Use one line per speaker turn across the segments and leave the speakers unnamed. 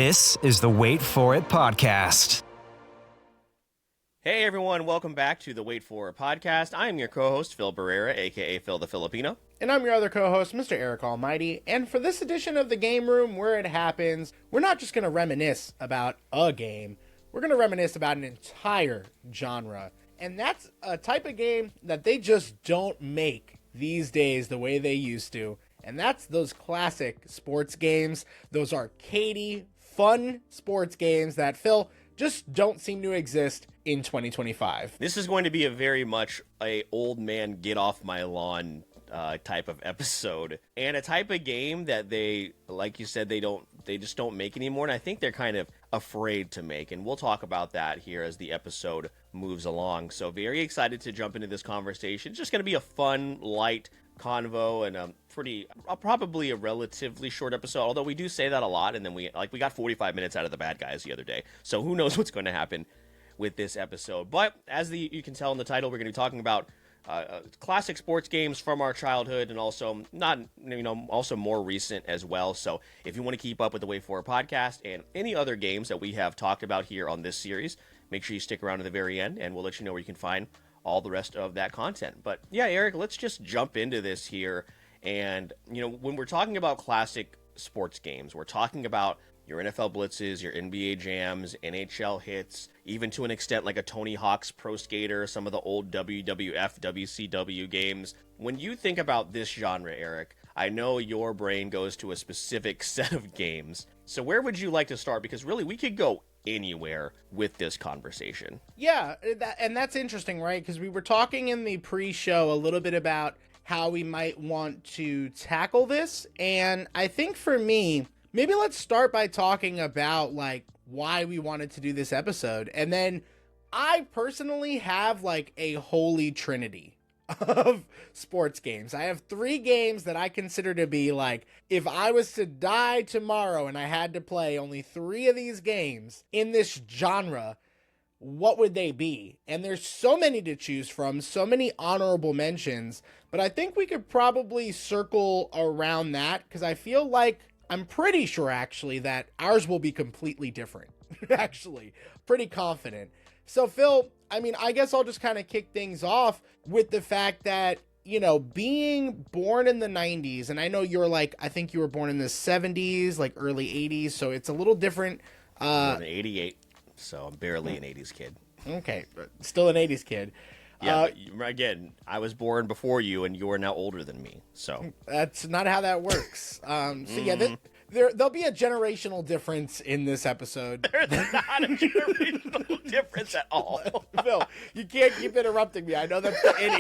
This is the Wait For It podcast.
Hey everyone, welcome back to the Wait For It podcast. I am your co-host, Phil Barrera, aka Phil the Filipino.
And I'm your other co-host, Mr. Eric Almighty. And for this edition of the Game Room, where it happens, we're not just going to reminisce about a game. We're going to reminisce about an entire genre. And that's a type of game that they just don't make these days the way they used to. And that's those classic sports games, those arcadey, fun sports games that, Phil, just don't seem to exist in 2025.
This is going to be a very much a old man get off my lawn type of episode, and a type of game that they, like you said, they just don't make anymore, and I think they're kind of afraid to make, and we'll talk about that here as the episode moves along. So very excited to jump into this conversation. It's just going to be a fun, light convo and probably a relatively short episode, although we do say that a lot, and then we got 45 minutes out of the bad guys the other day, so who knows what's going to happen with this episode. But as you can tell in the title, we're going to be talking about classic sports games from our childhood, and also also more recent as well. So if you want to keep up with the Way Forward podcast and any other games that we have talked about here on this series, make sure you stick around to the very end, and we'll let you know where you can find all the rest of that content. But yeah, Eric, let's just jump into this here. And when we're talking about classic sports games, we're talking about your NFL Blitzes, your NBA Jams, NHL hits, even to an extent like a Tony Hawk's Pro Skater, some of the old WWF, WCW games. When you think about this genre, Eric, I know your brain goes to a specific set of games. So where would you like to start? Because really, we could go anywhere with this conversation.
Yeah, and that's interesting, right? Because we were talking in the pre-show a little bit about how we might want to tackle this. And I think for me, maybe let's start by talking about like why we wanted to do this episode. And then I personally have like a holy trinity of sports games. I have 3 games that I consider to be like, if I was to die tomorrow and I had to play only 3 of these games in this genre, what would they be? And there's so many to choose from, so many honorable mentions, but I think we could probably circle around that, because I feel like, I'm pretty sure actually that ours will be completely different. Actually, pretty confident. So Phil, I guess I'll just kind of kick things off with the fact that, being born in the 90s, and I know you're like, I think you were born in the 70s, like early 80s, so it's a little different.
I'm born in 88, so I'm barely an 80s kid.
Okay, still an 80s kid.
Yeah, but again, I was born before you, and you're now older than me, so.
That's not how that works. Yeah, there'll be a generational difference in this episode.
There's not a generational difference at all.
Phil, you can't keep interrupting me. I know that's an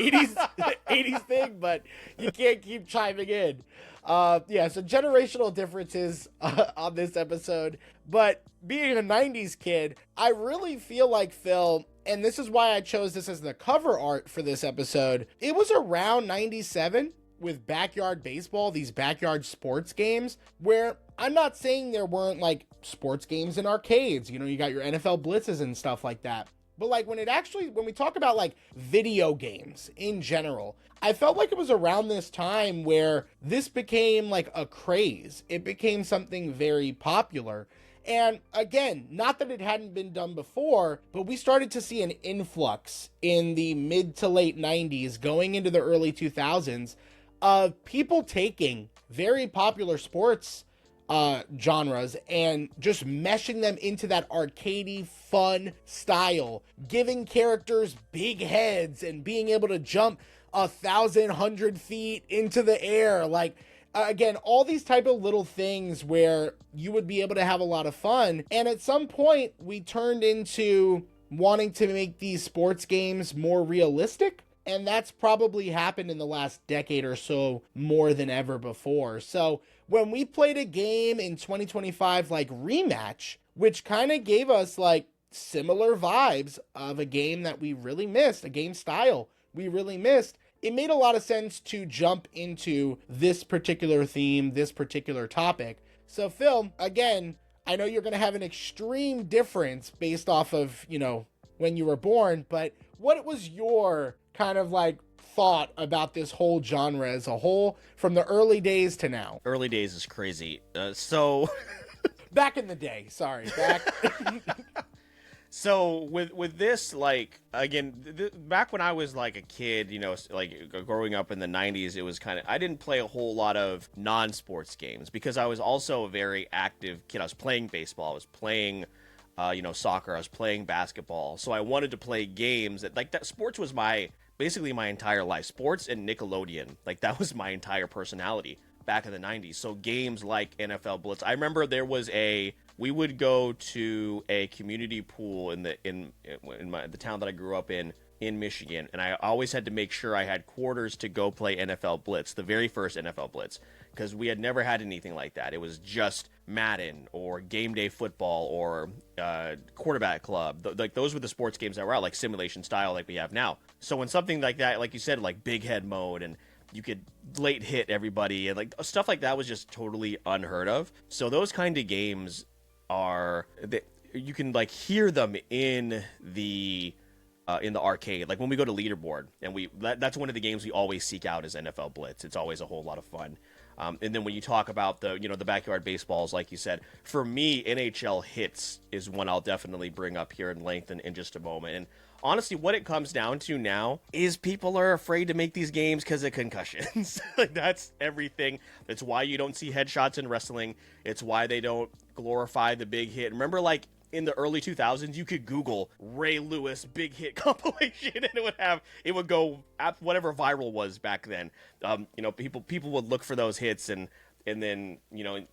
80s thing, but you can't keep chiming in. So generational differences on this episode. But being a 90s kid, I really feel like, Phil, and this is why I chose this as the cover art for this episode, it was around 97 with backyard baseball, these backyard sports games, where I'm not saying there weren't like sports games in arcades, you got your NFL Blitzes and stuff like that. But like when we talk about like video games in general, I felt like it was around this time where this became like a craze. It became something very popular. And again, not that it hadn't been done before, but we started to see an influx in the mid to late 90s going into the early 2000s of people taking very popular sports genres and just meshing them into that arcadey fun style, giving characters big heads and being able to jump 1,100 feet into the air. Like, again, all these type of little things where you would be able to have a lot of fun. And at some point we turned into wanting to make these sports games more realistic. And that's probably happened in the last decade or so more than ever before. So when we played a game in 2025 like Rematch, which kind of gave us like similar vibes of a game that we really missed, a game style we really missed, it made a lot of sense to jump into this particular theme, this particular topic. So Phil, again, I know you're going to have an extreme difference based off of, when you were born, but what was your kind of like thought about this whole genre as a whole from the early days to now?
Early days is crazy. So
back in the day. Sorry, back.
So with this, like, again, back when I was like a kid, you know, like growing up in the 90s, it was kind of, I didn't play a whole lot of non-sports games because I was also a very active kid. I was playing baseball, I was playing soccer, I was playing basketball. So I wanted to play games that sports was basically my entire life. Sports and Nickelodeon, like that was my entire personality back in the 90s. So games like NFL Blitz. I remember we would go to a community pool in the town that I grew up in Michigan, and I always had to make sure I had quarters to go play NFL Blitz, the very first NFL Blitz, because we had never had anything like that. It was just Madden or Game Day Football or Quarterback Club. Like those were the sports games that were out, like simulation style, like we have now. So when something like that, like you said, like Big Head Mode, and you could late hit everybody, and like stuff like that was just totally unheard of. So those kind of games you can like hear them in the arcade, like when we go to leaderboard, and that's one of the games we always seek out is NFL Blitz. It's always a whole lot of fun. And then when you talk about the backyard baseballs, like you said, for me, NHL Hits is one I'll definitely bring up here in length in just a moment. And honestly, what it comes down to now is people are afraid to make these games because of concussions. Like that's everything. It's why you don't see headshots in wrestling. It's why they don't glorify the big hit. Remember, like in the early 2000s, you could Google Ray Lewis big hit compilation, and it would go at whatever viral was back then. People would look for those hits, and then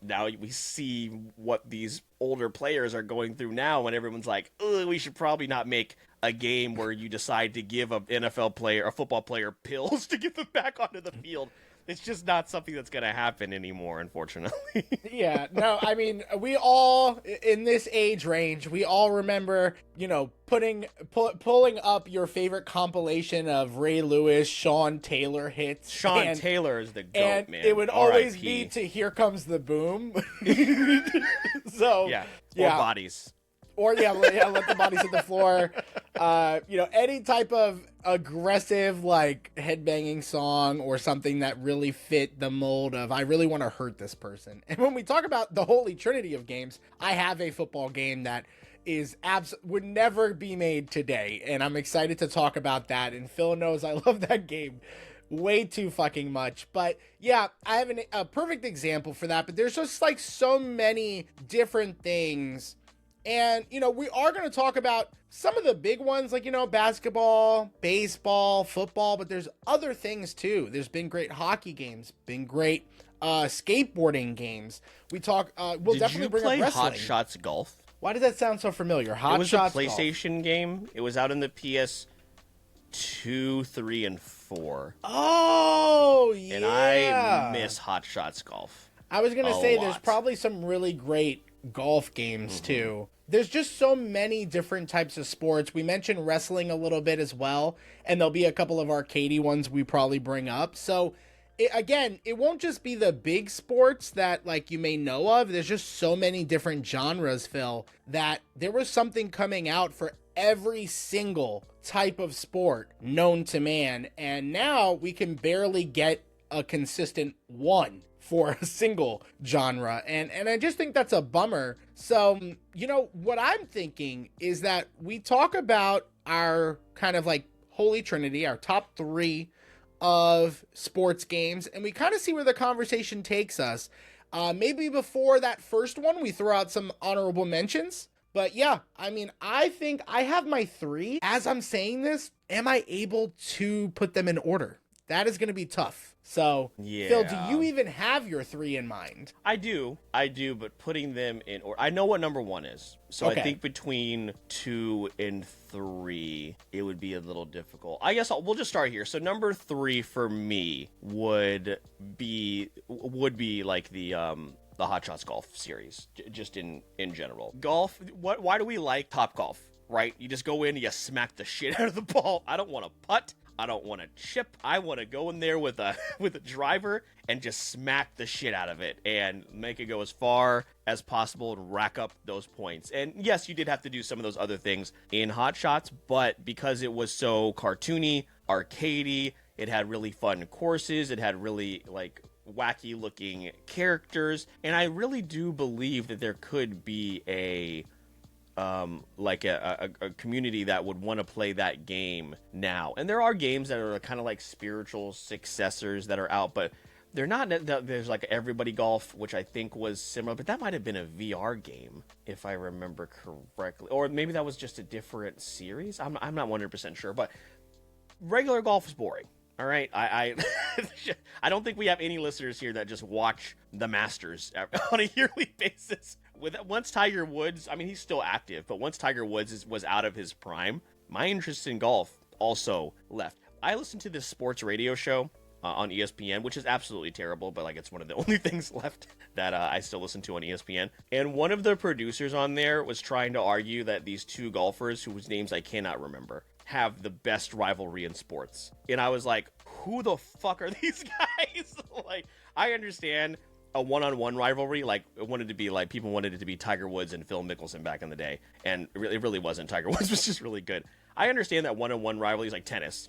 now we see what these older players are going through now, and everyone's like, ugh, we should probably not make a game where you decide to give an NFL player, a football player, pills to get them back onto the field. It's just not something that's going to happen anymore, unfortunately.
Yeah, no, I mean, we all, in this age range, we all remember, pulling up your favorite compilation of Ray Lewis, Sean Taylor hits.
Sean Taylor is the GOAT,
and
man.
It would always be to Here Comes the Boom. So,
yeah.
Or
bodies.
Or, let the bodies hit the floor. Any type of aggressive, like, headbanging song or something that really fit the mold of, I really want to hurt this person. And when we talk about the holy trinity of games, I have a football game that would never be made today. And I'm excited to talk about that. And Phil knows I love that game way too fucking much. But yeah, I have a perfect example for that. But there's just like so many different things. And, we are going to talk about some of the big ones, like, basketball, baseball, football, but there's other things too. There's been great hockey games, been great skateboarding games. We'll definitely bring up wrestling. Did you play
Hot Shots Golf?
Why does that sound so familiar? Hot Shots Golf.
It was a PlayStation game. It was out in the PS2, 3, and 4.
Oh, yeah.
And I miss Hot Shots Golf.
I was going to say there's probably some really great golf games too. There's just so many different types of sports. We mentioned wrestling a little bit as well, and there'll be a couple of arcadey ones we probably bring up. So it won't just be the big sports that like you may know of. There's just so many different genres, Phil, that there was something coming out for every single type of sport known to man, and now we can barely get a consistent one for a single genre, and I just think that's a bummer. So, what I'm thinking is that we talk about our kind of like holy trinity, our top 3 of sports games, and we kind of see where the conversation takes us. Maybe before that first one, we throw out some honorable mentions. But yeah, I mean, I think I have my 3. As I'm saying this, am I able to put them in order? That is going to be tough. So, yeah. Phil, do you even have your 3 in mind?
I do, but putting them in order, I know what number 1 is. So okay. I think between 2 and 3, it would be a little difficult. I guess we'll just start here. So number 3 for me would be like the Hot Shots Golf series, just in general. Golf, why do we like Top Golf, right? You just go in and you smack the shit out of the ball. I don't want to putt. I don't want to chip. I want to go in there with a driver and just smack the shit out of it and make it go as far as possible and rack up those points. And yes, you did have to do some of those other things in Hot Shots, but because it was so cartoony, arcadey, it had really fun courses. It had really like wacky looking characters, and I really do believe that there could be a community that would want to play that game now. And there are games that are kind of like spiritual successors that are out, but they're not. There's like Everybody Golf, which I think was similar, but that might have been a VR game if I remember correctly, or maybe that was just a different series. I'm not 100% sure, but regular golf is boring. All right, I don't think we have any listeners here that just watch the Masters on a yearly basis. Once Tiger Woods, I mean, he's still active, but once Tiger Woods was out of his prime, my interest in golf also left. I listened to this sports radio show on ESPN, which is absolutely terrible, but like it's one of the only things left that I still listen to on ESPN. And one of the producers on there was trying to argue that these two golfers, whose names I cannot remember, have the best rivalry in sports. And I was like, who the fuck are these guys? Like, I understand a one-on-one rivalry, like people wanted it to be Tiger Woods and Phil Mickelson back in the day, and it really wasn't. Tiger Woods was just really good. I understand that one-on-one rivalries like tennis,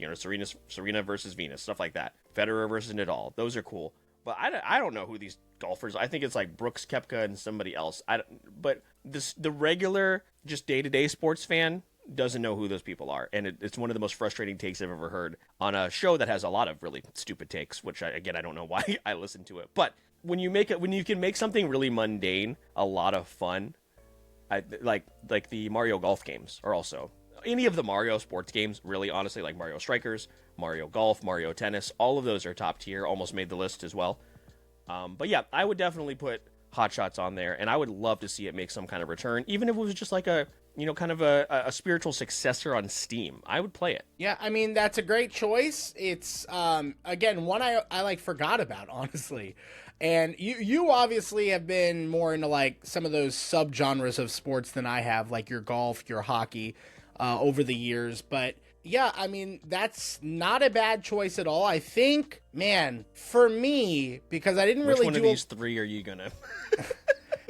Serena versus Venus, stuff like that. Federer versus Nadal, those are cool. But I don't know who these golfers. I think it's like Brooks Koepka and somebody else. But the regular, just day-to-day sports fan doesn't know who those people are, and it's one of the most frustrating takes I've ever heard on a show that has a lot of really stupid takes, which I don't know why I listen to it. But when you can make something really mundane a lot of fun, like the Mario Golf games are also any of the Mario sports games, really honestly, like Mario Strikers, Mario Golf, Mario Tennis, all of those are top tier, almost made the list as well. But yeah, I would definitely put Hot Shots on there, and I would love to see it make some kind of return, even if it was just like a spiritual successor on Steam. I would play it.
Yeah, I mean, that's a great choice. It's, again, one I like forgot about, honestly. And you obviously have been more into like some of those subgenres of sports than I have, like your golf, your hockey, over the years. But yeah, I mean, that's not a bad choice at all. I think, man, for me, because I didn't really
Which one of these three are you gonna?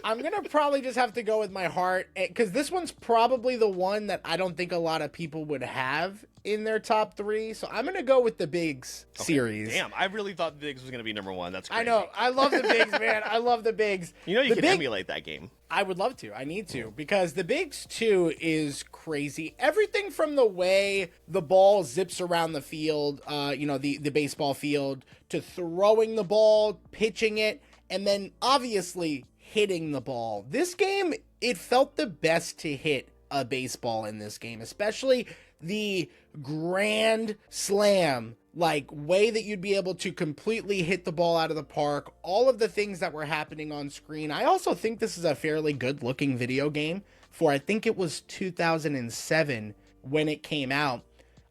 I'm going to probably just have to go with my heart, because this one's probably the one that I don't think a lot of people would have in their top three. So I'm going to go with the Bigs series.
Damn, I really thought the Bigs was going to be number one. That's crazy.
I know. I love the Bigs, man. I love the Bigs.
You can emulate that game.
I would love to. I need to, because the Bigs 2 is crazy. Everything from the way the ball zips around the field, the baseball field, to throwing the ball, pitching it, and then obviously hitting the ball. This game, it felt the best to hit a baseball in this game, especially the grand slam, like way that you'd be able to completely hit the ball out of the park, all of the things that were happening on screen. I also think this is a fairly good looking video game for, I think it was 2007 when it came out.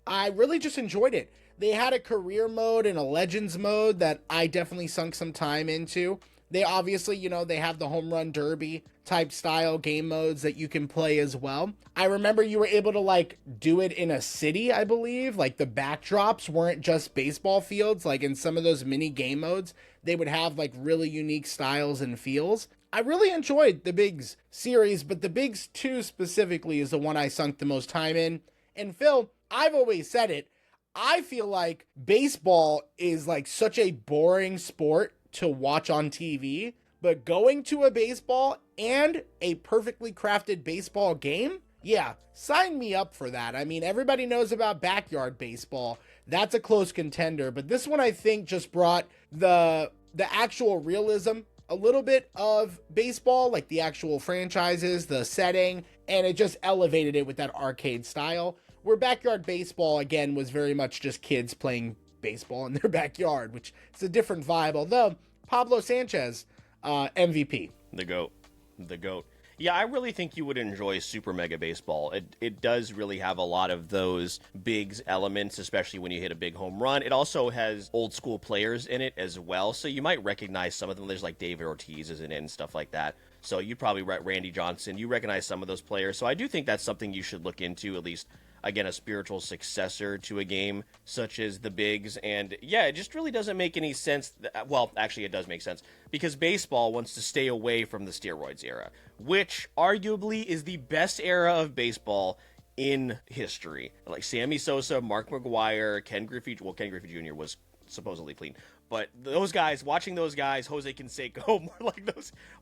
I really just enjoyed it. They had a career mode and a legends mode that I definitely sunk some time into. They obviously, they have the home run derby type style game modes that you can play as well. I remember you were able to like do it in a city, I believe. Like the backdrops weren't just baseball fields. Like in some of those mini game modes, they would have like really unique styles and feels. I really enjoyed the Bigs series, but the Bigs 2 specifically is the one I sunk the most time in. And Phil, I've always said it. I feel like baseball is like such a boring sport to watch on TV, but going to a baseball and a perfectly crafted baseball game, yeah, sign me up for that. I mean, everybody knows about backyard baseball. That's a close contender, but this one I think just brought the actual realism, a little bit of baseball, like the actual franchises, the setting, and it just elevated it with that arcade style, where backyard baseball, again, was very much just kids playing baseball in their backyard, which is a different vibe, although Pablo Sanchez, MVP.
The GOAT. Yeah, I really think you would enjoy Super Mega Baseball. It does really have a lot of those Bigs elements, especially when you hit a big home run. It also has old school players in it as well, so you might recognize some of them. There's like David Ortiz is in it and stuff like that. So you probably Randy Johnson. You recognize some of those players. So I do think that's something you should look into, at least. Again, a spiritual successor to a game such as the Bigs. And yeah, it just really doesn't make any sense. Well, actually, it does make sense, because baseball wants to stay away from the steroids era, which arguably is the best era of baseball in history. Like Sammy Sosa, Mark McGwire, Ken Griffey Jr. was supposedly clean. But those guys, watching those guys, Jose Canseco,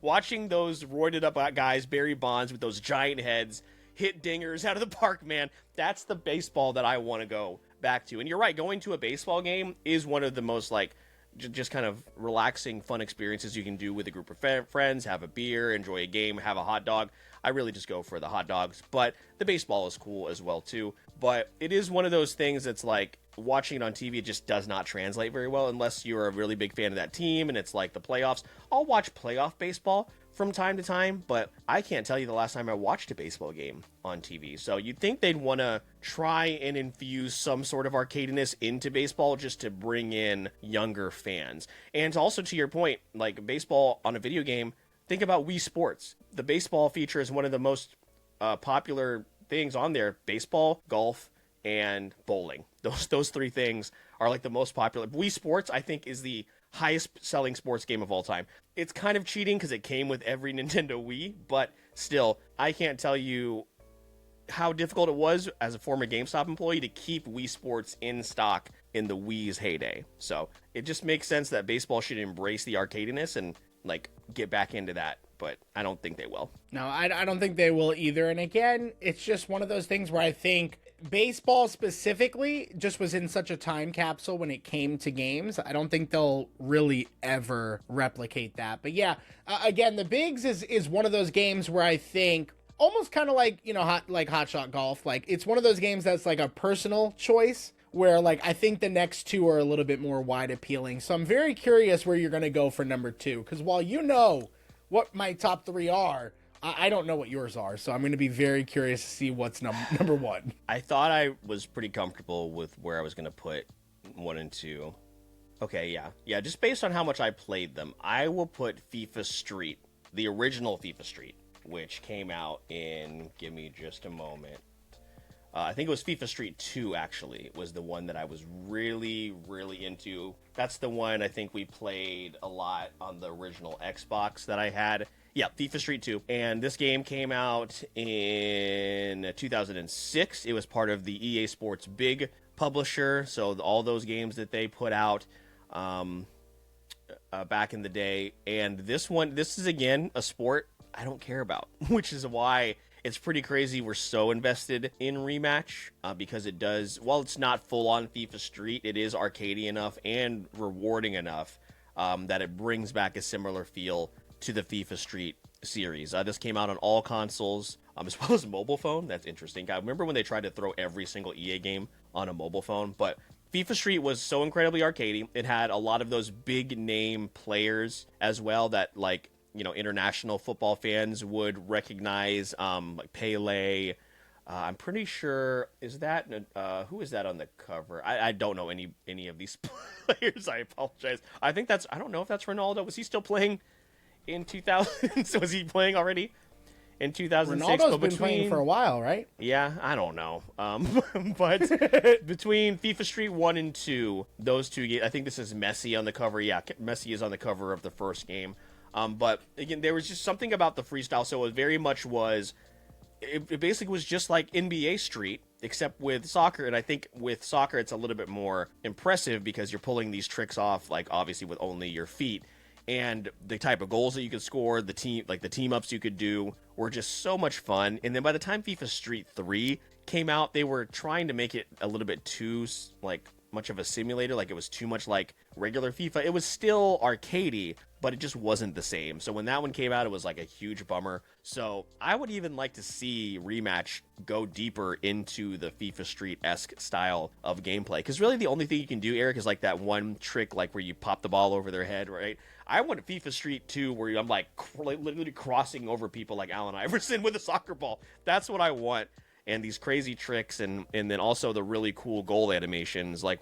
watching those roided up guys, Barry Bonds with those giant heads, hit dingers out of the park, man. That's the baseball that I want to go back to. And you're right, going to a baseball game is one of the most just kind of relaxing, fun experiences you can do with a group of friends, have a beer, enjoy a game, have a hot dog. I really just go for the hot dogs, but the baseball is cool as well too. But it is one of those things that's like watching it on TV, it just does not translate very well unless you're a really big fan of that team and it's like the playoffs. I'll watch playoff baseball from time to time, but I can't tell you the last time I watched a baseball game on TV. So you'd think they'd want to try and infuse some sort of arcadiness into baseball just to bring in younger fans. And also to your point, like baseball on a video game, think about Wii Sports. The baseball feature is one of the most popular things on there. Baseball, golf, and bowling. Those three things are like the most popular. Wii Sports, I think, is the highest selling sports game of all time. It's kind of cheating because it came with every Nintendo Wii, but still, I can't tell you how difficult it was as a former GameStop employee to keep Wii Sports in stock in the Wii's heyday. So it just makes sense that baseball should embrace the arcadiness and like get back into that, but I don't think they will.
No, I don't think they will either. And again, it's just one of those things where I think baseball specifically just was in such a time capsule when it came to games. I don't think they'll really ever replicate that. But yeah, again, the Bigs is one of those games where I think almost kind of like, you know, Hot Shot Golf. Like it's one of those games that's like a personal choice where like I think the next two are a little bit more wide appealing. So I'm very curious where you're going to go for number two, because while you know what my top three are, I don't know what yours are. So I'm going to be very curious to see what's number one.
I thought I was pretty comfortable with where I was going to put 1 and 2. Okay, yeah, just based on how much I played them, I will put FIFA Street, the original FIFA Street, which came out in, give me just a moment. I think it was FIFA Street 2, actually, was the one that I was really, really into. That's the one I think we played a lot on the original Xbox that I had. Yeah, FIFA Street 2. And this game came out in 2006. It was part of the EA Sports Big publisher, so all those games that they put out back in the day. And this is, again, a sport I don't care about, which is why it's pretty crazy we're so invested in Rematch, because it does, while it's not full-on FIFA Street, it is arcadey enough and rewarding enough that it brings back a similar feel to the FIFA Street series. This came out on all consoles, as well as mobile phone. That's interesting. I remember when they tried to throw every single EA game on a mobile phone, but FIFA Street was so incredibly arcadey. It had a lot of those big-name players as well that, like, you know, international football fans would recognize, like Pele. I'm pretty sure, is that, who is that on the cover? I don't know any of these players. I apologize. I think I don't know if that's Ronaldo. Was he still playing in 2000? So was he playing already in 2006?
Ronaldo's been playing for a while, right?
Yeah, I don't know. But between FIFA Street 1 and 2, those two games, I think this is Messi on the cover. Yeah, Messi is on the cover of the first game. But again, there was just something about the freestyle. So it very much was, it basically was just like NBA Street, except with soccer. And I think with soccer, it's a little bit more impressive because you're pulling these tricks off, like obviously with only your feet. And the type of goals that you could score, the team ups you could do were just so much fun. And then by the time FIFA Street 3 came out, they were trying to make it a little bit too, like, much of a simulator, like it was too much like regular FIFA. It was still arcadey, but it just wasn't the same. So when that one came out, it was like a huge bummer. So I would even like to see Rematch go deeper into the FIFA Street-esque style of gameplay, because really the only thing you can do, Eric, is like that one trick, like where you pop the ball over their head, right? I want FIFA Street 2 where I'm like literally crossing over people like Allen Iverson with a soccer ball. That's what I want. And these crazy tricks, and then also the really cool goal animations, like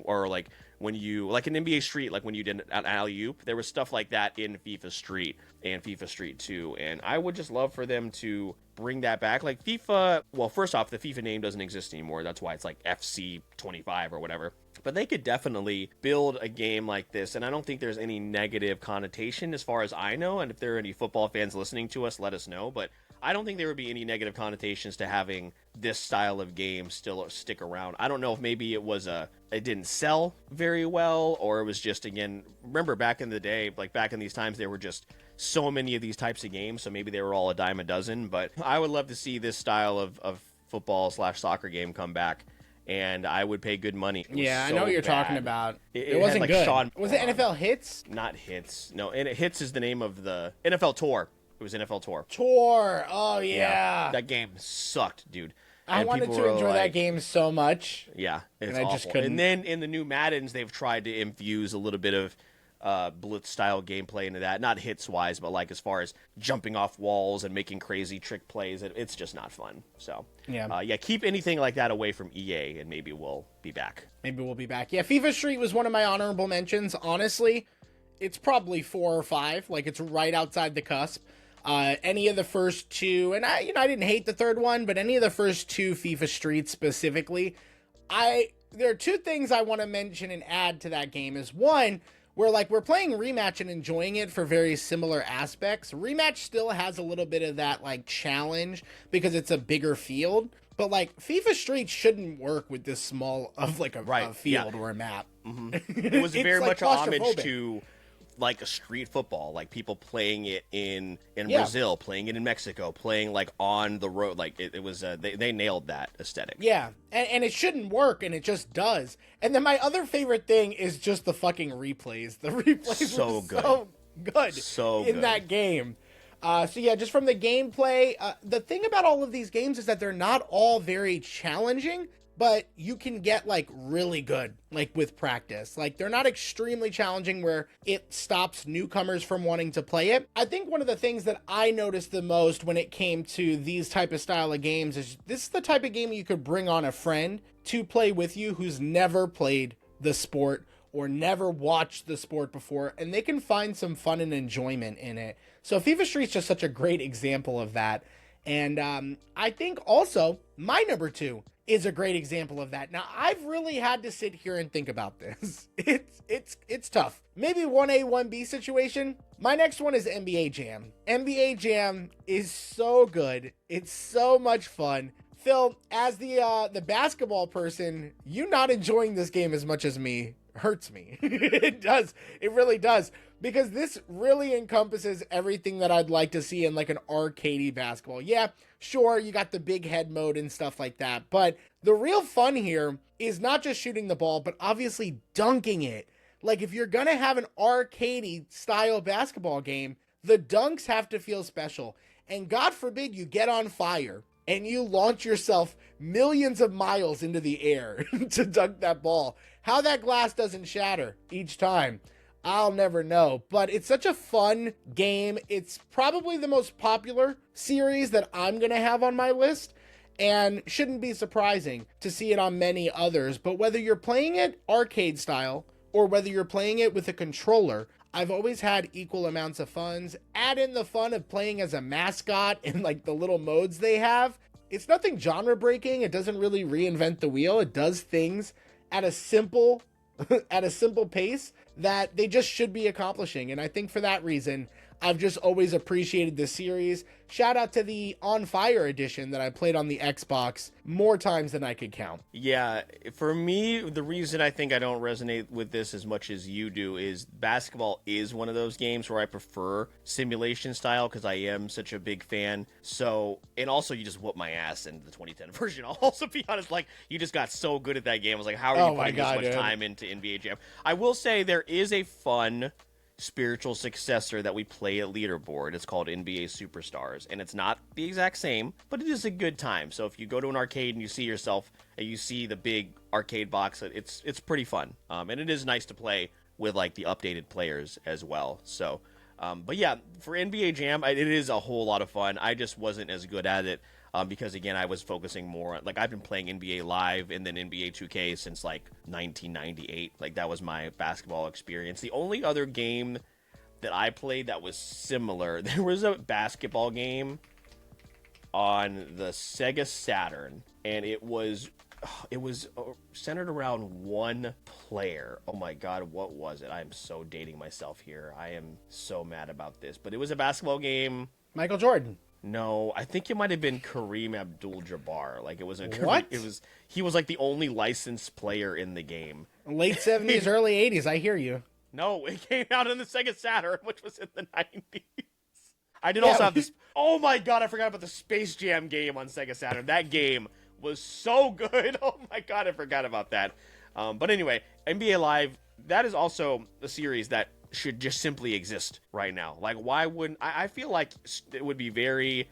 when you, like in NBA Street, like when you did an alley-oop, there was stuff like that in FIFA Street and FIFA Street 2. And I would just love for them to bring that back. Like FIFA, well, first off, the FIFA name doesn't exist anymore. That's why it's like FC 25 or whatever. But they could definitely build a game like this, and I don't think there's any negative connotation as far as I know. And if there are any football fans listening to us, let us know. But I don't think there would be any negative connotations to having this style of game still stick around. I don't know if maybe it didn't sell very well, or it was just, again, remember back in the day, like back in these times, there were just so many of these types of games, so maybe they were all a dime a dozen. But I would love to see this style of football/soccer game come back, and I would pay good money.
Yeah, I know what you're talking about. It
had,
wasn't
like,
good. Was it NFL Hits?
Not Hits. No, and Hits is the name of the NFL Tour. It was NFL Tour.
Tour. Oh, yeah.
That game sucked, dude.
I wanted to enjoy that game so much.
Yeah, it's
and I
awful.
just couldn't.
And then in the new Maddens, they've tried to infuse a little bit of Blitz-style gameplay into that. Not hits-wise, but like as far as jumping off walls and making crazy trick plays. It's just not fun. So, yeah, keep anything like that away from EA, and maybe we'll be back. Yeah,
FIFA Street was one of my honorable mentions. Honestly, it's probably 4 or 5. Like, it's right outside the cusp. Any of the first two, and I didn't hate the third one, but any of the first 2 FIFA Streets specifically, there are 2 things I want to mention and add to that game. Is one, where like we're playing Rematch and enjoying it for very similar aspects. Rematch still has a little bit of that like challenge because it's a bigger field, but like FIFA Street shouldn't work with this small of like a field or a map.
Mm-hmm. It was very much a homage to like a street football, like people playing it in Brazil, playing it in Mexico, playing like on the road. Like it was they nailed that aesthetic.
Yeah, and it shouldn't work, and it just does. And then my other favorite thing is just the fucking replays. The replays were so good in that game. So yeah, just from the gameplay, the thing about all of these games is that they're not all very challenging, but you can get like really good, like with practice. Like they're not extremely challenging where it stops newcomers from wanting to play it. I think one of the things that I noticed the most when it came to these type of style of games is this is the type of game you could bring on a friend to play with you who's never played the sport or never watched the sport before, and they can find some fun and enjoyment in it. So FIFA Street's just such a great example of that. And I think also my number 2 is a great example of that. Now, I've really had to sit here and think about this. It's tough. Maybe 1A, 1B situation. My next one is NBA Jam. NBA Jam is so good. It's so much fun. Phil, as the basketball person, you not enjoying this game as much as me hurts me. It does. It really does. Because this really encompasses everything that I'd like to see in like an arcadey basketball. Yeah, sure, you got the big head mode and stuff like that, but the real fun here is not just shooting the ball, but obviously dunking it. Like if you're gonna have an arcadey style basketball game, the dunks have to feel special. And God forbid you get on fire and you launch yourself millions of miles into the air to dunk that ball. How that glass doesn't shatter each time, I'll never know, but it's such a fun game. It's probably the most popular series that I'm going to have on my list, and shouldn't be surprising to see it on many others. But whether you're playing it arcade style or whether you're playing it with a controller, I've always had equal amounts of fun. Add in the fun of playing as a mascot and like the little modes they have. It's nothing genre breaking. It doesn't really reinvent the wheel. It does things at a simple pace that they just should be accomplishing. And I think for that reason, I've just always appreciated this series. Shout out to the On Fire edition that I played on the Xbox more times than I could count.
Yeah, for me, the reason I think I don't resonate with this as much as you do is basketball is one of those games where I prefer simulation style because I am such a big fan. So, and also you just whoop my ass in the 2010 version. I'll also be honest, like you just got so good at that game. I was like, how are you putting this much time into NBA Jam? I will say there is a fun spiritual successor that we play at Leaderboard. It's called NBA Superstars, and it's not the exact same, but it is a good time. So if you go to an arcade and you see yourself and you see the big arcade box, it's pretty fun. And it is nice to play with like the updated players as well. So but yeah, for NBA Jam, it is a whole lot of fun. I just wasn't as good at it because again, I was focusing more on, like, I've been playing NBA Live and then NBA 2K since like 1998. Like that was my basketball experience. The only other game that I played that was similar, there was a basketball game on the Sega Saturn, and it was centered around one player. Oh my god, what was it? I'm so dating myself here. I am so mad about this, but it was a basketball game.
Michael Jordan.
No, I think it might have been Kareem Abdul-Jabbar. Like it was
What?
He was like the only licensed player in the game.
Late 70s, early 80s. I hear you.
No, it came out in the Sega Saturn, which was in the 90s. I did also have this. Oh my god, I forgot about the Space Jam game on Sega Saturn. That game was so good. Oh my god, I forgot about that. But anyway, NBA Live, that is also a series that should just simply exist right now. Like, why wouldn't I feel like it would be very,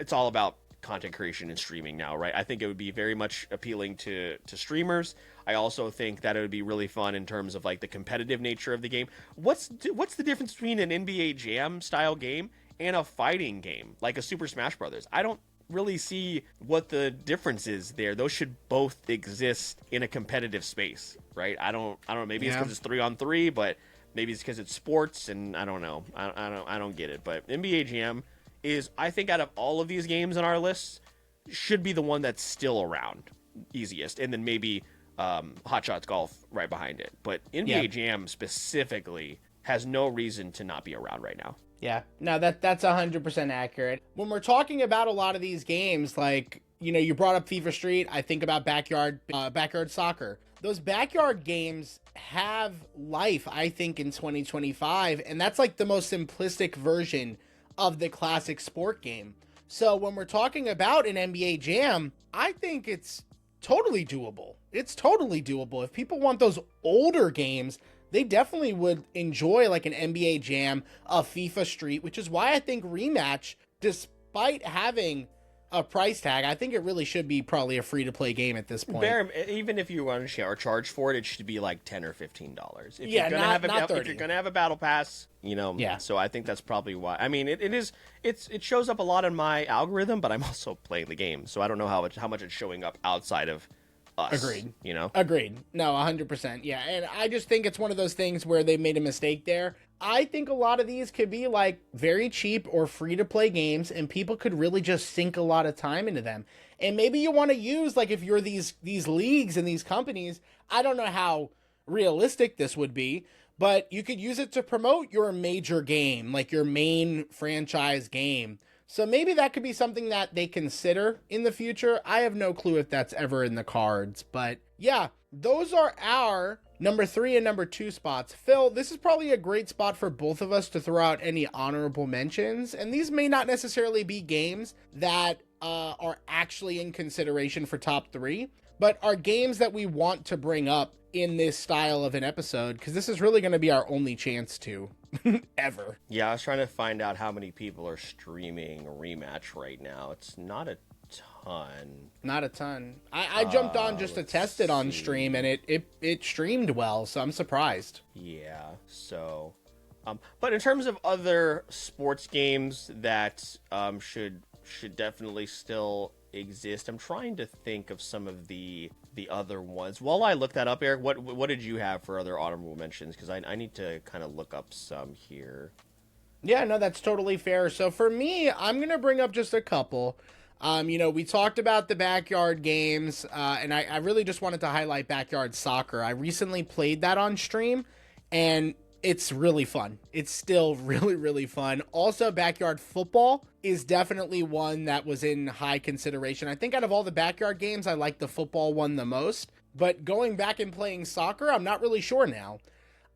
it's all about content creation and streaming now, right? I think it would be very much appealing to streamers. I also think that it would be really fun in terms of like the competitive nature of the game. What's the difference between an NBA Jam style game and a fighting game like a Super Smash Brothers? I don't really see what the difference is there. Those should both exist in a competitive space, right? I don't know. Maybe it's because it's 3-on-3, but maybe it's because it's sports, and I don't know. I don't get it. But NBA Jam is, I think, out of all of these games on our list, should be the one that's still around easiest, and then maybe Hot Shots Golf right behind it. But NBA Jam specifically has no reason to not be around right now.
Yeah, no, that's 100% accurate. When we're talking about a lot of these games, like, you know, you brought up FIFA Street, I think about backyard soccer. Those backyard games have life, I think, in 2025, and that's like the most simplistic version of the classic sport game. So when we're talking about an NBA Jam, I think it's totally doable. It's totally doable. If people want those older games, they definitely would enjoy like an NBA Jam, a FIFA Street, which is why I think Rematch, despite having a price tag, I think it really should be probably a free-to-play game at this point.
Even if you want to charge for it, it should be like $10 or $15. If
Yeah,
you're gonna
not 30.
If you're gonna have a battle pass, you know.
Yeah.
So I think that's probably why. I mean, it shows up a lot in my algorithm, but I'm also playing the game, so I don't know how much it's showing up outside of us.
Agreed.
You know.
Agreed. No, 100%. Yeah, and I just think it's one of those things where they made a mistake there. I think a lot of these could be like very cheap or free to play games, and people could really just sink a lot of time into them. And maybe you want to use, like, if you're these leagues and these companies, I don't know how realistic this would be, but you could use it to promote your major game, like your main franchise game. So maybe that could be something that they consider in the future. I have no clue if that's ever in the cards, but yeah, those are our number 3 and number 2 spots. Phil, this is probably a great spot for both of us to throw out any honorable mentions, and these may not necessarily be games that are actually in consideration for top 3, but are games that we want to bring up in this style of an episode, because this is really going to be our only chance to ever.
Yeah, I was trying to find out how many people are streaming Rematch right now. It's not a ton.
Not a ton. I jumped on just to test it on stream, and it streamed well, so I'm surprised.
Yeah, so but in terms of other sports games that should definitely still exist, I'm trying to think of some of the other ones. While I look that up, Eric, what did you have for other honorable mentions? Because I need to kind of look up some here.
Yeah, no, that's totally fair. So for me, I'm going to bring up just a couple. You know, we talked about the backyard games, and I really just wanted to highlight backyard soccer. I recently played that on stream, and it's really fun. It's still really, really fun. Also, backyard football is definitely one that was in high consideration. I think out of all the backyard games, I like the football one the most. But going back and playing soccer, I'm not really sure now.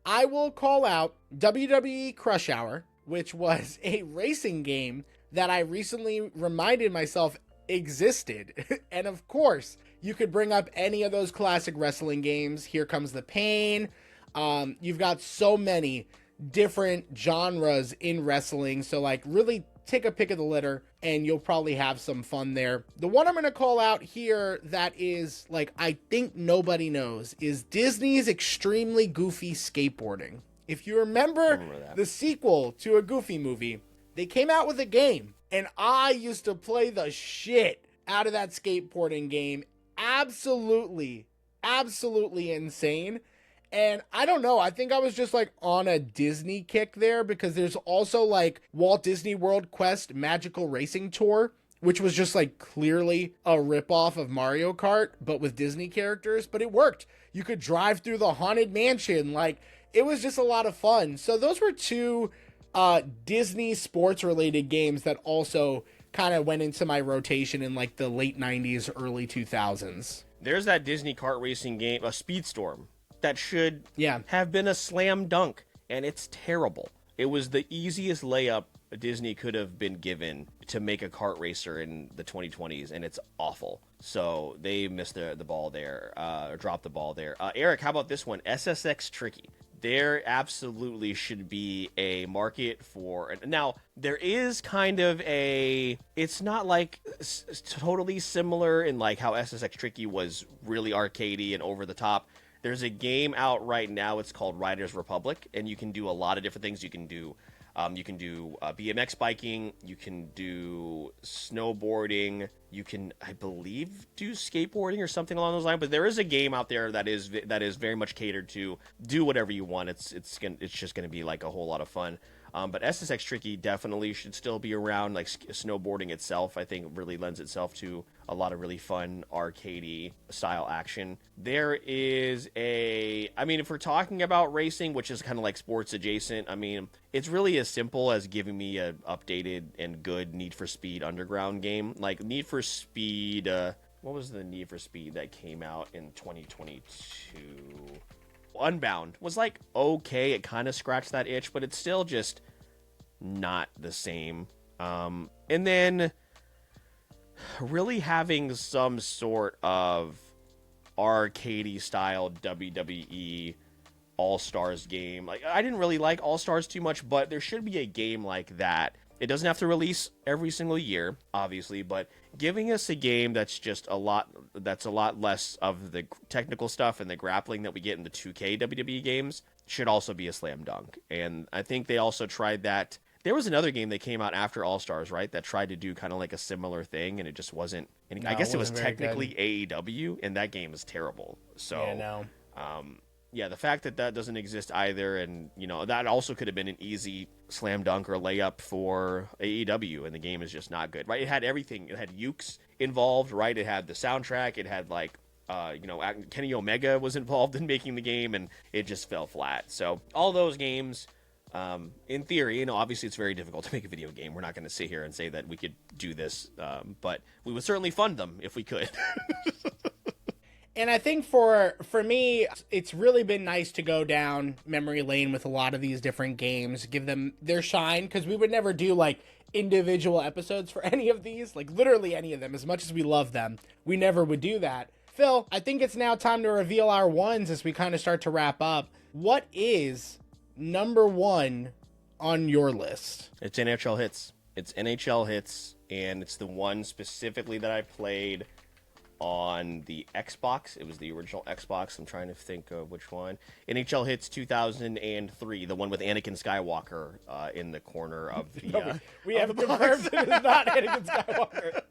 I will call out WWE Crush Hour, which was a racing game that I recently reminded myself existed. And of course, you could bring up any of those classic wrestling games. Here Comes the Pain. You've got so many different genres in wrestling. So like really take a pick of the litter and you'll probably have some fun there. The one I'm going to call out here that is like, I think nobody knows, is Disney's extremely goofy skateboarding. If you remember the sequel to a Goofy movie, they came out with a game, and I used to play the shit out of that skateboarding game. Absolutely, absolutely insane. And I don't know, I think I was just like on a Disney kick there, because there's also like Walt Disney World Quest Magical Racing Tour, which was just like clearly a ripoff of Mario Kart, but with Disney characters, but it worked. You could drive through the Haunted Mansion, like it was just a lot of fun. So those were two Disney sports related games that also kind of went into my rotation in like the late 90s, early 2000s.
There's that Disney kart racing game, Speedstorm, that should
Yeah.
have been a slam dunk, and it's terrible. It was the easiest layup Disney could have been given to make a kart racer in the 2020s, and it's awful. So they missed the ball there, or dropped the ball there. Eric, how about this one? SSX Tricky. There absolutely should be a market for. Now, there is kind of a. It's not like totally similar in like how SSX Tricky was really arcadey and over the top. There's a game out right now. It's called Riders Republic, and you can do a lot of different things. You can do BMX biking. You can do snowboarding. You can, I believe, do skateboarding or something along those lines. But there is a game out there that is very much catered to do whatever you want. It's just gonna be like a whole lot of fun. But SSX Tricky definitely should still be around. Like snowboarding itself, I think really lends itself to a lot of really fun arcadey style action. There is I mean, if we're talking about racing, which is kind of like sports adjacent, I mean, it's really as simple as giving me a updated and good Need for Speed Underground game. Like Need for Speed, what was the Need for Speed that came out in 2022? Unbound was like okay, it kind of scratched that itch, but it's still just not the same. And then really having some sort of arcadey style WWE All-Stars game. Like I didn't really like All-Stars too much, but there should be a game like that. It doesn't have to release every single year, obviously, but giving us a game that's just a lot less of the technical stuff and the grappling that we get in the 2K WWE games should also be a slam dunk. And I think they also tried that. There was another game that came out after All-Stars, right, that tried to do kind of like a similar thing, and it just wasn't. And I guess it was technically AEW, and that game is terrible. So,
yeah, no.
Yeah, the fact that that doesn't exist either, and you know that also could have been an easy slam dunk or layup for AEW, and the game is just not good, right? It had everything. It had Ukes involved, right? It had the soundtrack. It had like, Kenny Omega was involved in making the game, and it just fell flat. So all those games, in theory, obviously it's very difficult to make a video game. We're not going to sit here and say that we could do this, but we would certainly fund them if we could.
And I think for me, it's really been nice to go down memory lane with a lot of these different games, give them their shine, because we would never do like individual episodes for any of these, like literally any of them. As much as we love them, we never would do that. Phil, I think it's now time to reveal our ones as we kind of start to wrap up. What is number one on your list?
It's NHL Hits. It's NHL Hits, and it's the one specifically that I played on the Xbox. It was the original Xbox. I'm trying to think of which one. NHL Hits 2003, the one with Anakin Skywalker in the corner of the.
We have confirmed it is not Anakin Skywalker.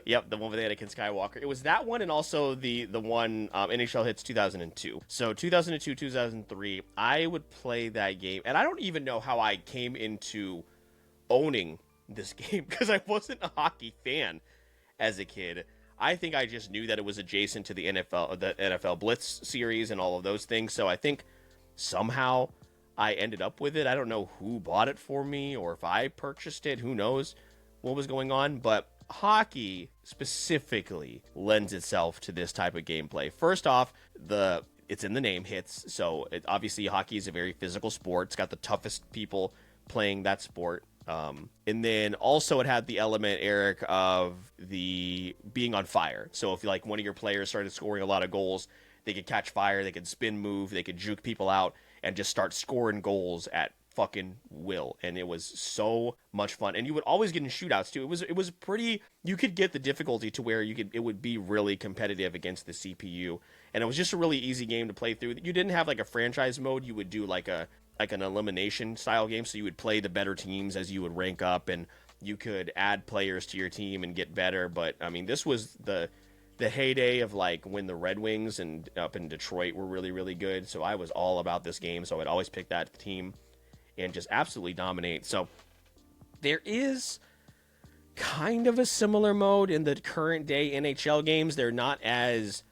Yep, the one with Anakin Skywalker. It was that one, and also the one NHL Hits 2002. So 2002, 2003, I would play that game, and I don't even know how I came into owning this game because I wasn't a hockey fan as a kid. I think I just knew that it was adjacent to the NFL Blitz series and all of those things. So I think somehow I ended up with it. I don't know who bought it for me or if I purchased it. Who knows what was going on? But hockey specifically lends itself to this type of gameplay. First off, it's in the name, Hits. So obviously hockey is a very physical sport. It's got the toughest people playing that sport. And then also it had the element, Eric, of the being on fire. So if like one of your players started scoring a lot of goals, they could catch fire, they could spin move, they could juke people out and just start scoring goals at fucking will. And it was so much fun. And you would always get in shootouts too. It was pretty, you could get the difficulty to where it would be really competitive against the CPU. And it was just a really easy game to play through. You didn't have like a franchise mode. You would do like an elimination style game, so you would play the better teams as you would rank up, and you could add players to your team and get better. But I mean, this was the heyday of like when the Red Wings and up in Detroit were really, really good. So I was all about this game, so I'd always pick that team and just absolutely dominate. So there is kind of a similar mode in the current day NHL games. They're not as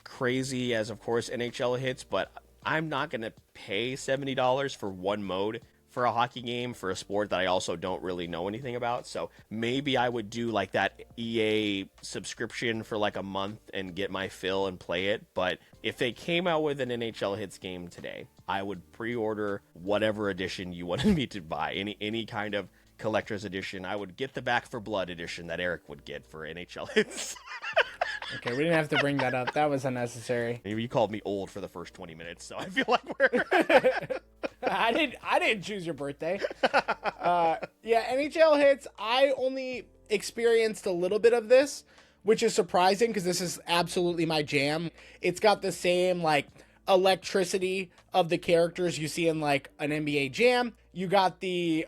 crazy as, of course, NHL Hits, but I'm not going to pay $70 for one mode for a hockey game, for a sport that I also don't really know anything about. So maybe I would do like that EA subscription for like a month and get my fill and play it. But if they came out with an NHL Hits game today, I would pre-order whatever edition you wanted me to buy. Any kind of collector's edition. I would get the Back for Blood edition that Eric would get for NHL Hits.
Okay, we didn't have to bring that up. That was unnecessary.
Maybe you called me old for the first 20 minutes, so I feel like we're...
I didn't choose your birthday. Yeah, NHL Hits, I only experienced a little bit of this, which is surprising because this is absolutely my jam. It's got the same, like, electricity of the characters you see in, like, an NBA Jam. You got the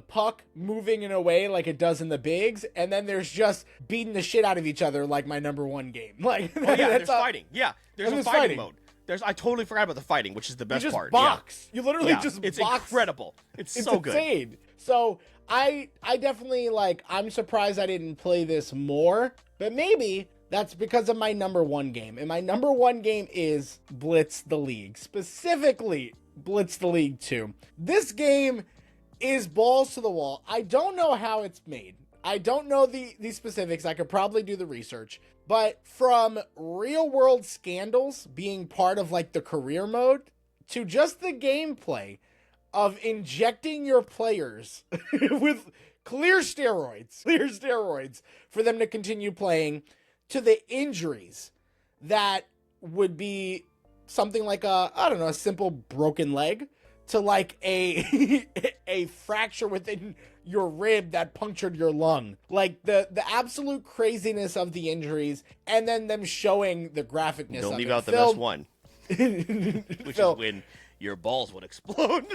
puck moving in a way like it does in the bigs, and then there's just beating the shit out of each other like my number one game. Like,
oh, yeah, there's fighting. Yeah, there's a fighting mode. I totally forgot about the fighting, which is the best part.
Box.
Yeah.
You literally just
it's
box.
Incredible. It's so good.
It's insane. So I definitely, like, I'm surprised I didn't play this more, but maybe that's because of my number one game. And my number one game is Blitz the League, specifically Blitz the League 2. This game is balls to the wall. I don't know how it's made. I don't know the specifics. I could probably do the research. But from real world scandals being part of, like, the career mode to just the gameplay of injecting your players with clear steroids for them to continue playing, to the injuries that would be something like a simple broken leg, to like a fracture within your rib that punctured your lung. Like the absolute craziness of the injuries, and then them showing the graphicness
Don't
of
leave
it.
out the best one. Which
Phil,
is when your balls would explode.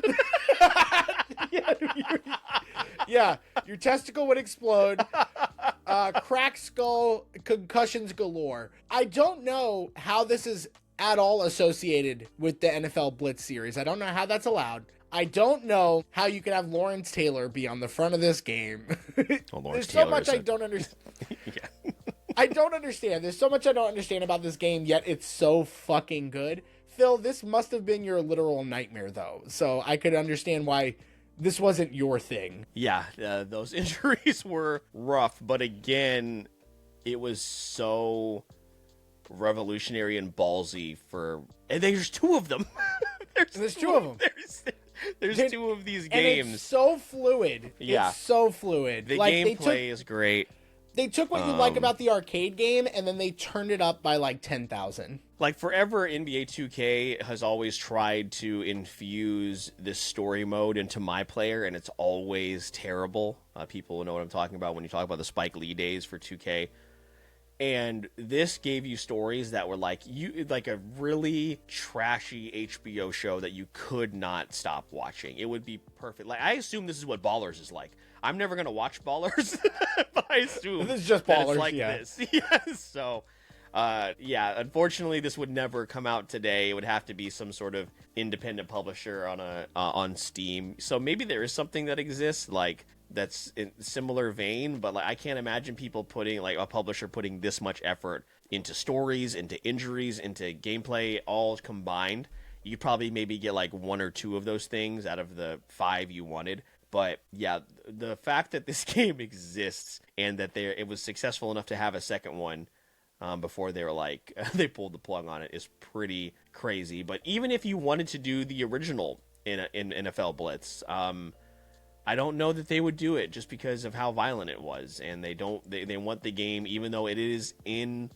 yeah, your testicle would explode. Cracked skull, concussions galore. I don't know how this is at all associated with the NFL Blitz series. I don't know how that's allowed. I don't know how you could have Lawrence Taylor be on the front of this game. There's so much I don't understand.
Yeah.
I don't understand. There's so much I don't understand about this game, yet it's so fucking good. Phil, this must have been your literal nightmare, though. So I could understand why this wasn't your thing.
Yeah, those injuries were rough. But again, it was so revolutionary and ballsy and there's two of them.
There's two of them.
There's two of these games.
And it's so fluid.
Yeah.
It's so fluid.
The gameplay is great.
They took what you like about the arcade game, and then they turned it up by like 10,000.
Like forever, NBA 2K has always tried to infuse this story mode into my player, and it's always terrible. People will know what I'm talking about when you talk about the Spike Lee days for 2K. And this gave you stories that were like a really trashy HBO show that you could not stop watching. It would be perfect. Like, I assume this is what Ballers is like. I'm never gonna watch Ballers, but I assume
this is just Ballers.
It's like
yeah.
this. Yeah. So, unfortunately, this would never come out today. It would have to be some sort of independent publisher on Steam. So maybe there is something that exists like that's in similar vein, but like I can't imagine people putting, like, a publisher putting this much effort into stories, into injuries, into gameplay, all combined. You probably maybe get like one or two of those things out of the 5 you wanted. But yeah, the fact that this game exists and that it was successful enough to have a second one before they were like they pulled the plug on it is pretty crazy. But even if you wanted to do the original in NFL Blitz, I don't know that they would do it just because of how violent it was, and they want the game, even though it is in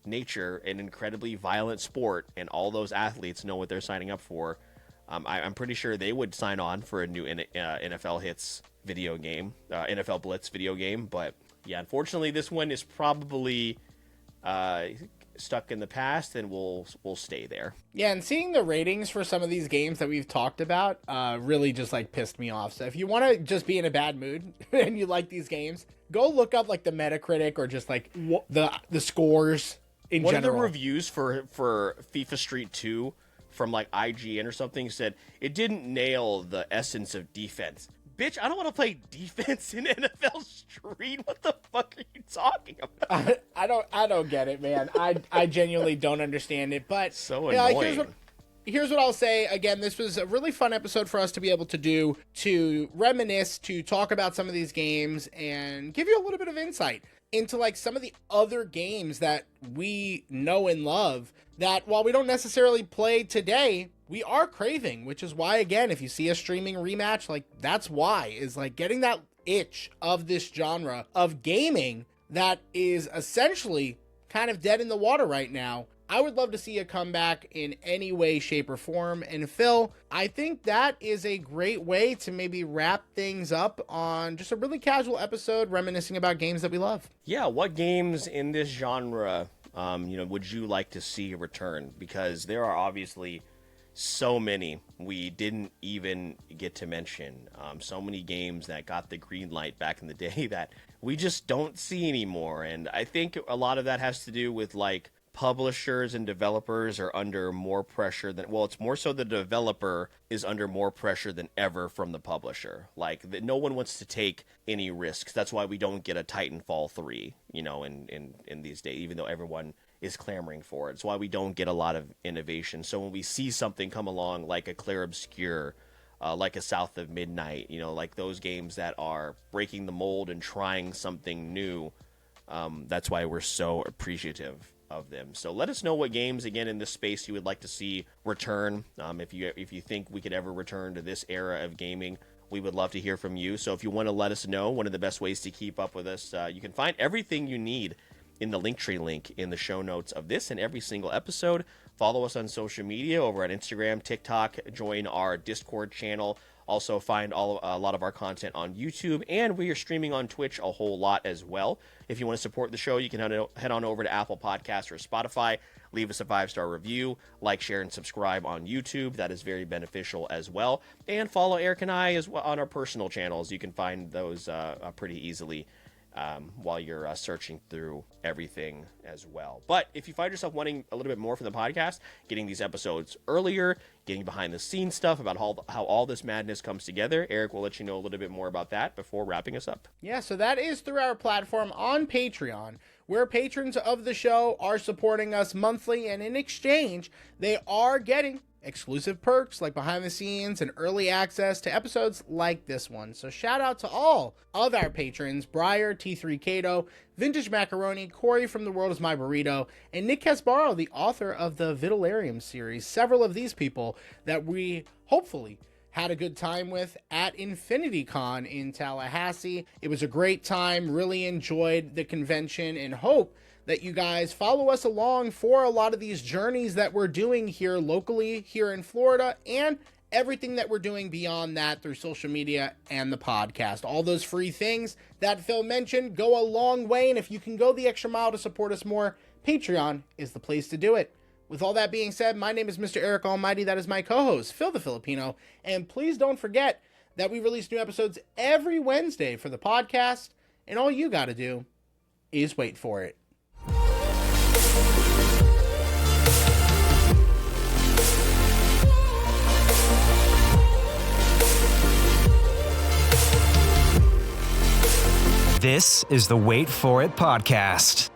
nature an incredibly violent sport, and all those athletes know what they're signing up for. I'm pretty sure they would sign on for a new NFL Hits video game, NFL Blitz video game. But yeah, unfortunately, this one is probably stuck in the past and will stay there.
Yeah, and seeing the ratings for some of these games that we've talked about really just like pissed me off. So if you want to just be in a bad mood and you like these games, go look up like the Metacritic or just like the scores in
One
general.
of the reviews for FIFA Street 2 from like IGN or something said it didn't nail the essence of defense. Bitch, I don't want to play defense in NFL Street. What the fuck are you talking about?
I don't get it, man. I genuinely don't understand it. But
so annoying.
here's what I'll say. Again, this was a really fun episode for us to be able to do, to reminisce, to talk about some of these games and give you a little bit of insight into like some of the other games that we know and love that while we don't necessarily play today, we are craving, which is why, again, if you see a streaming rematch, like that's why, is like getting that itch of this genre of gaming that is essentially kind of dead in the water right now. I would love to see a comeback in any way, shape, or form. And Phil, I think that is a great way to maybe wrap things up on just a really casual episode reminiscing about games that we love.
Yeah, what games in this genre, would you like to see return? Because there are obviously so many we didn't even get to mention. So many games that got the green light back in the day that we just don't see anymore. And I think a lot of that has to do with like publishers and developers are under more pressure than, well, it's more so the developer is under more pressure than ever from the publisher. Like no one wants to take any risks. That's why we don't get a Titanfall 3, in these days, even though everyone is clamoring for it. It's why we don't get a lot of innovation. So when we see something come along like a Clair Obscur, like a South of Midnight, like those games that are breaking the mold and trying something new, that's why we're so appreciative of them. So let us know what games, again, in this space you would like to see return. If you think we could ever return to this era of gaming, we would love to hear from you. So if you want to let us know, one of the best ways to keep up with us, you can find everything you need in the Linktree link in the show notes of this and every single episode. Follow us on social media over at Instagram, TikTok, join our Discord channel. Also find a lot of our content on YouTube, and we are streaming on Twitch a whole lot as well. If you want to support the show, you can head on over to Apple Podcasts or Spotify, leave us a 5-star review, like, share, and subscribe on YouTube. That is very beneficial as well. And follow Eric and I as well on our personal channels. You can find those pretty easily while you're searching through everything as well. But if you find yourself wanting a little bit more from the podcast, getting these episodes earlier, getting behind the scenes stuff about how all this madness comes together, Eric will let you know a little bit more about that before wrapping us up.
Yeah, so that is through our platform on Patreon, where patrons of the show are supporting us monthly, and in exchange, they are getting exclusive perks like behind the scenes and early access to episodes like this one. So shout out to all of our patrons: Briar, T3 Cato, Vintage Macaroni, Corey from The World Is My Burrito, and Nick Casparo, the author of the Vitellarium series. Several of these people that we hopefully had a good time with at InfinityCon in Tallahassee. It was a great time, really enjoyed the convention, and hope that you guys follow us along for a lot of these journeys that we're doing here locally, here in Florida, and everything that we're doing beyond that through social media and the podcast. All those free things that Phil mentioned go a long way, and if you can go the extra mile to support us more, Patreon is the place to do it. With all that being said, my name is Mr. Eric Almighty. That is my co-host, Phil the Filipino. And please don't forget that we release new episodes every Wednesday for the podcast, and all you got to do is wait for it.
This is the Wait For It podcast.